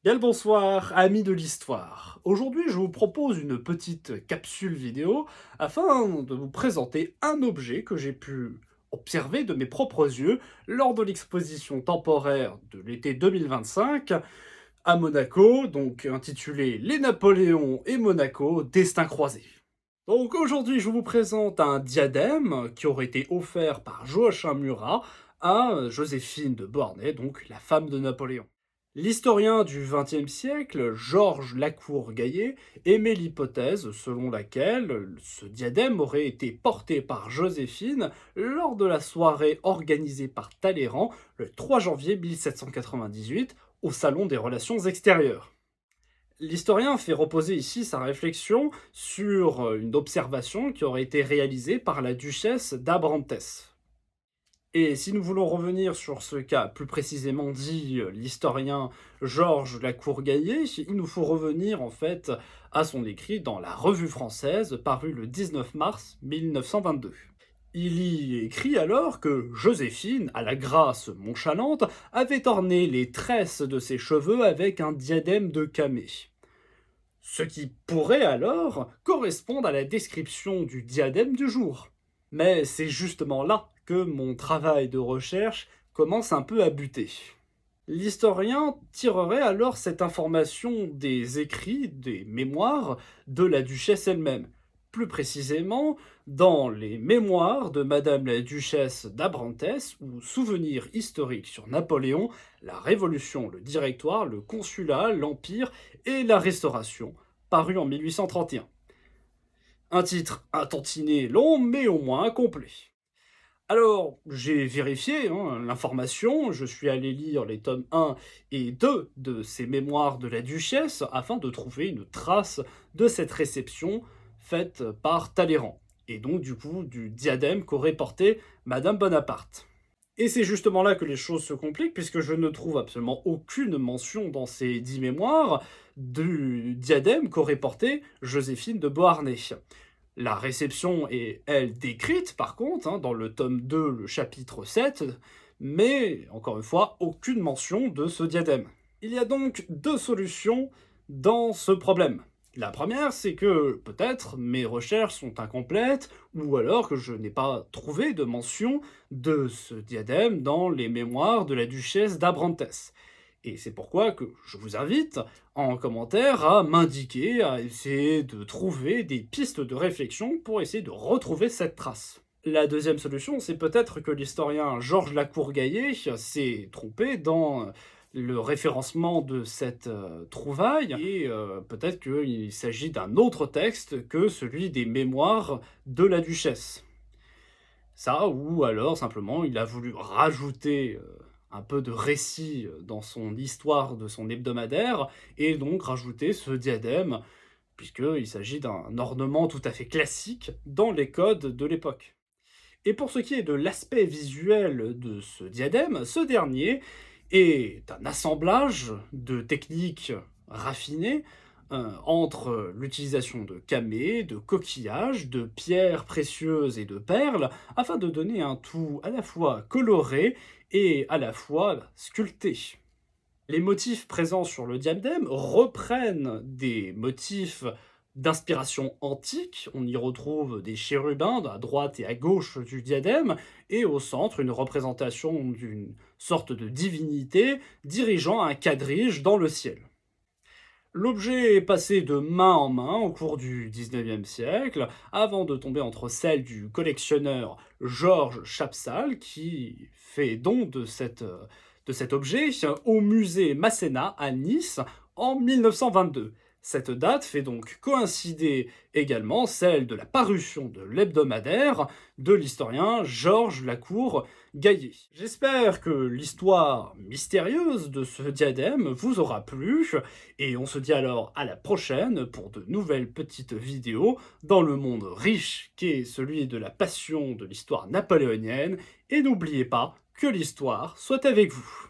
Bien le bonsoir, amis de l'histoire. Aujourd'hui, je vous propose une petite capsule vidéo afin de vous présenter un objet que j'ai pu observer de mes propres yeux lors de l'exposition temporaire de l'été 2025 à Monaco, donc intitulée Les Napoléons et Monaco, destin croisé. Donc aujourd'hui, je vous présente un diadème qui aurait été offert par Joachim Murat à Joséphine de Beauharnais, donc la femme de Napoléon. L'historien du XXe siècle, Georges Lacour-Gaillet, émet l'hypothèse selon laquelle ce diadème aurait été porté par Joséphine lors de la soirée organisée par Talleyrand le 3 janvier 1798 au Salon des Relations Extérieures. L'historien fait reposer ici sa réflexion sur une observation qui aurait été réalisée par la duchesse d'Abrantès. Et si nous voulons revenir sur ce qu'a plus précisément dit l'historien Georges Lacour-Gaillet, il nous faut revenir en fait à son écrit dans la Revue française paru le 19 mars 1922. Il y écrit alors que Joséphine, à la grâce nonchalante, avait orné les tresses de ses cheveux avec un diadème de camée. Ce qui pourrait alors correspondre à la description du diadème du jour. Mais c'est justement là que mon travail de recherche commence un peu à buter. L'historien tirerait alors cette information des écrits, des mémoires de la duchesse elle-même. Plus précisément, dans les mémoires de Madame la duchesse d'Abrantès, ou souvenirs historiques sur Napoléon, la Révolution, le Directoire, le Consulat, l'Empire et la Restauration, paru en 1831. Un titre un tantinet long, mais au moins complet. Alors, j'ai vérifié l'information, je suis allé lire les tomes 1 et 2 de ces mémoires de la duchesse afin de trouver une trace de cette réception faite par Talleyrand, et donc du coup du diadème qu'aurait porté Madame Bonaparte. Et c'est justement là que les choses se compliquent, puisque je ne trouve absolument aucune mention dans ces 10 mémoires du diadème qu'aurait porté Joséphine de Beauharnais. La réception est, elle, décrite, par contre, dans le tome 2, le chapitre 7, mais, encore une fois, aucune mention de ce diadème. Il y a donc deux solutions dans ce problème. La première, c'est que peut-être mes recherches sont incomplètes, ou alors que je n'ai pas trouvé de mention de ce diadème dans les mémoires de la duchesse d'Abrantès. Et c'est pourquoi que je vous invite en commentaire à m'indiquer, à essayer de trouver des pistes de réflexion pour essayer de retrouver cette trace. La deuxième solution, c'est peut-être que l'historien Georges Lacour-Gaillet s'est trompé dans le référencement de cette trouvaille, et peut-être qu'il s'agit d'un autre texte que celui des mémoires de la duchesse. Ça, ou alors simplement il a voulu rajouter un peu de récit dans son histoire de son hebdomadaire, et donc rajouter ce diadème, puisqu'il s'agit d'un ornement tout à fait classique dans les codes de l'époque. Et pour ce qui est de l'aspect visuel de ce diadème, ce dernier est un assemblage de techniques raffinées entre l'utilisation de camées, de coquillages, de pierres précieuses et de perles, afin de donner un tout à la fois coloré et à la fois sculpté. Les motifs présents sur le diadème reprennent des motifs d'inspiration antique. On y retrouve des chérubins à droite et à gauche du diadème, et au centre, une représentation d'une sorte de divinité dirigeant un quadrige dans le ciel. L'objet est passé de main en main au cours du XIXe siècle, avant de tomber entre celles du collectionneur Georges Chapsal, qui fait don de cet objet au musée Masséna à Nice en 1922. Cette date fait donc coïncider également celle de la parution de l'hebdomadaire de l'historien Georges Lacour-Gaillet. J'espère que l'histoire mystérieuse de ce diadème vous aura plu, et on se dit alors à la prochaine pour de nouvelles petites vidéos dans le monde riche qu'est celui de la passion de l'histoire napoléonienne, et n'oubliez pas que l'histoire soit avec vous.